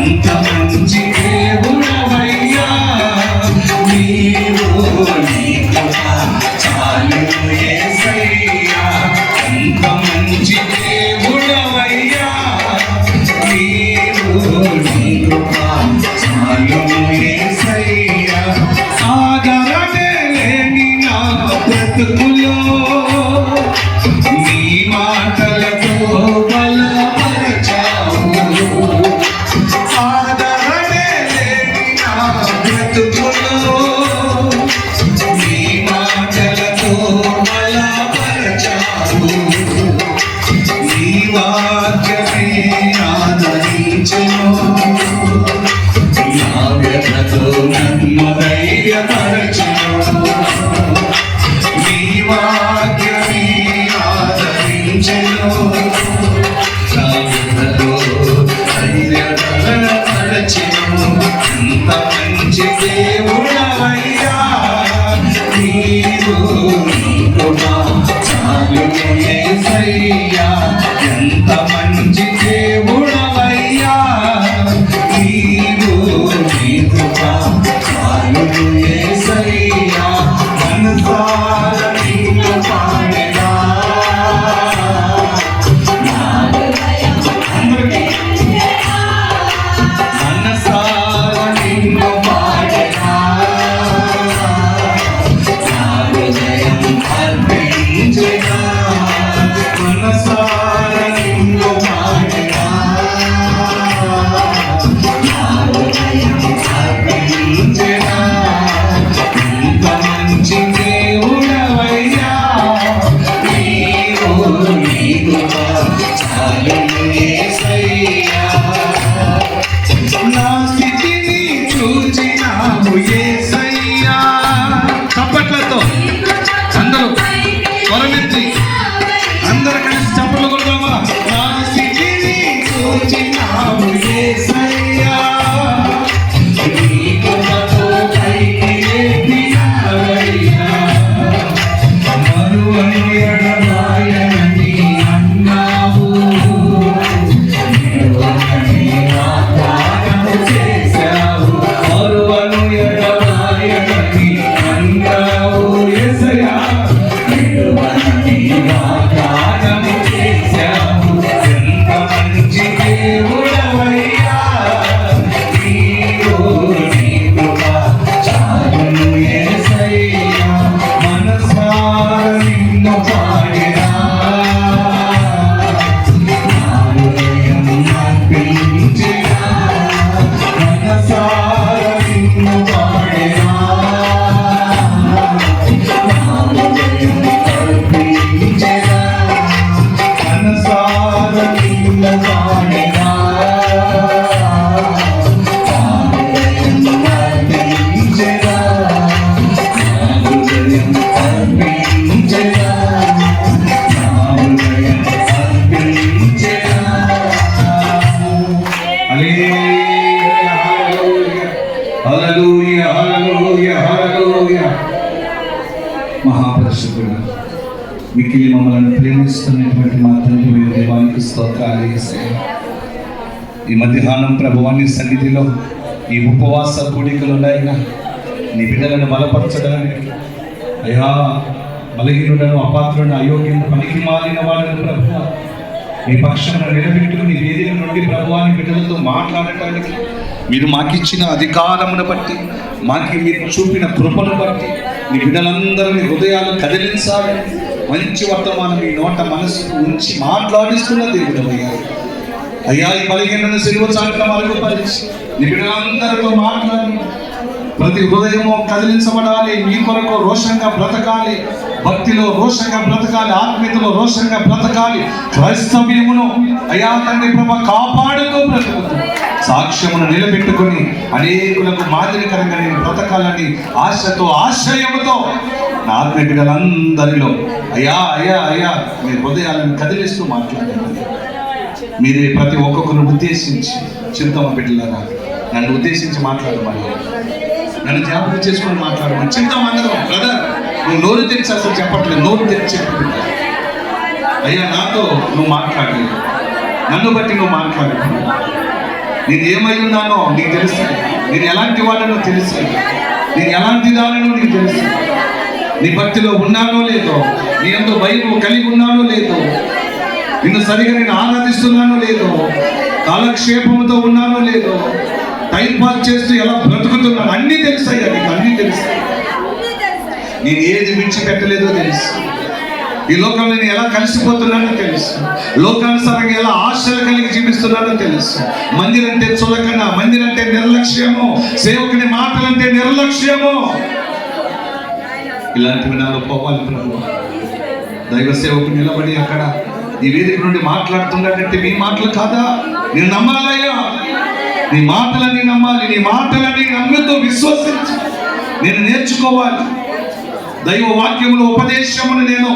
ఎంత మంచి దేవుడవయ్యా నీవు, నీ కృప చాలును యేసయ్యా. ఎంత మంచి దేవుడవయ్యా నీవు, నీ కృప చాలును యేసయ్యా. ఆదరణే లేని నా బ్రతుకులో నీ మాటలతో బలపరచావు. ఆదరణే లేని నా బ్రతుకులో నీ మాటలతో బలపరచావు. నీ వాక్యమే ఆదరించెను, నా వ్యథతో నన్ను ధైర్యపరచెను. నీ వాక్యమే ఆదరించెను, నా వ్యథతో ధైర్యపరచెను. ఎంత మంచి దేవుడవయ్యా నీవు, నీ కృప చాలును యేసయ్యా. ఎంత మంచి దేవుడవయ్యా నీవు, నీ కృప చాలును యేసయ్యా. మనసారా నిన్ను పాడెదా, మనసారా నిన్ను పాడెదా, నా హృదయం అర్పించెదా. మనసారా నిన్ను పాడెదా, నా హృదయం అర్పించెదా. ఎంత మంచి దేవుడవయ్యా నీవు, నీ కృప చాలును యేసయ్యా. నా స్థితిని చూచినావు యేసయ్యా. చప్పట్లతో అందరూ స్వరమెత్తి అందరూ కలిసి చప్పట్లు కొడదామా. నా స్థితిని చూచినావు యేసయ్యా, నీ కృపతో పైకి లేపినావయ్యా. మరువని ఎడబాయనని అన్నావు, నిలువని వాగ్దానము చేశావు. మరువని ఎడబాయనని అన్నావు యేసయ్యా, నిలువని వాగ్దానము చేశావు. ఎంత మంచి దేవుడవయ్యా నీవు, నీ కృప చాలును యేసయ్యా. మనసారా నిన్ను పాడెదా, నా హృదయం అర్పించెదా. మనసారా నిన్ను పాడెదా, నా హృదయం అర్పించెదా. మనసారా నిన్ను పాడెదా, నా హృదయం అర్పించెదా. నా హృదయం అర్పించెదా, నా హృదయం అర్పించెదా. హల్లెలూయా, హల్లెలూయా, హల్లెలూయా, హల్లెలూయా. మహాపరిశుద్ధుడా, మిక్కిలి మమ్మల్ని ప్రేమిస్తున్నటువంటి మా తండ్రి అయిన దేవానికి స్తోత్రాలు యేసయ్యా. ఈ మధ్యాహ్నం ప్రభువాని సన్నిధిలో ఈ ఉపవాస కూడికలున్నాయినా నీ బిడ్డలను బలపరచడానికి అయ్యా, బలహీనులను అపాత్రులను అయోగ్యులను పనికి మాలిన వాళ్ళను ప్రభువా మీ పక్షాన నిలబెట్టుకుని వేదిక నుండి ప్రభువాని బిడ్డలతో మాట్లాడటానికి మీరు మాకిచ్చిన అధికారమును బట్టి, మాకి మీరు చూపిన కృపను బట్టి నీ బిడ్డలందరినీ హృదయాలు కదిలించాలని మంచి వర్తమానం మీ నోట మనసుకు ఉంచి మాట్లాడిస్తున్న దేవుడవయ్యా. అయ్యా, ఈ బలహీనను సిలువ చాటున మరుగుపరిచి నీ బిడ్డలందరితో మాట్లాడి ప్రతి హృదయము కదిలించబడాలి. మీ కొరకు రోషంగా బ్రతకాలి, భక్తిలో రోషంగా బ్రతకాలి, ఆత్మీయతలో రోషంగా బ్రతకాలి. క్రైస్తవ్యమును అయ్యా తండ్రి ప్రభ కాపాడుతూ బ్రతుకుతూ సాక్ష్యమును నిలబెట్టుకుని అనేకులకు మాదిరికరంగా నేను బ్రతకాలని ఆశతో ఆశ్రయముతో నా ఆత్మీయ బిడ్డలందరిలో అయ్యా అయ్యా అయ్యా మీ హృదయాలను కదిలిస్తూ మాట్లాడండి. మీరే ప్రతి ఒక్కొక్కరు ఉద్దేశించి చింతమ్మ బిడ్డలారా నన్ను ఉద్దేశించి మాట్లాడమని, నన్ను జ్ఞాపకం చేసుకొని మాట్లాడమని. చింతమ్మ అందరం బ్రదర్ నువ్వు నోరు తెరిచి అసలు చెప్పట్లేదు, నోరు తెరిచి చెప్పి అయ్యా నాతో నువ్వు మాట్లాడలేదు, నన్ను బట్టి నువ్వు మాట్లాడు. నేను ఏమై ఉన్నానో నీకు తెలుసు, నేను ఎలాంటి వాడనో తెలుసు, నేను ఎలాంటి దానో నీకు తెలుసు. నీ భక్తిలో ఉన్నానో లేదో, నీ ఎంతో భయం కలిగి ఉన్నానో లేదో, నిన్ను సరిగా నేను ఆరాధిస్తున్నానో లేదో, కాలక్షేపంతో ఉన్నానో లేదో, టైం పాస్ చేస్తూ ఎలా బ్రతుకుతున్నాను అన్నీ తెలుసాయ్యా, నీకు అన్నీ తెలుసు. నేను ఏది విడిచిపెట్టలేదో తెలుసు. ఈ లోకంలో నేను ఎలా కలిసిపోతున్నానో తెలుసు. లోకానుసారంగా ఎలా ఆశలు కలిగి జీవిస్తున్నానో తెలుసు. మందిరంటే చులకన, మందిరంటే నిర్లక్ష్యము, సేవకుని మాటలంటే నిర్లక్ష్యము. ఇలాంటివి నాలో పోవాలి ప్రభు. దైవ సేవకుడు నిలబడి అక్కడ ఈ వేదిక నుండి మాట్లాడుతున్నాడంటే మీ మాటలు కాదా? నేను నమ్మాలయ్యా, నీ మాటలన్నీ నమ్మాలి. నీ మాటలన్నీ నమ్ముతూ విశ్వసించి నేను నేర్చుకోవాలి. దైవ వాక్యముల ఉపదేశమును నేను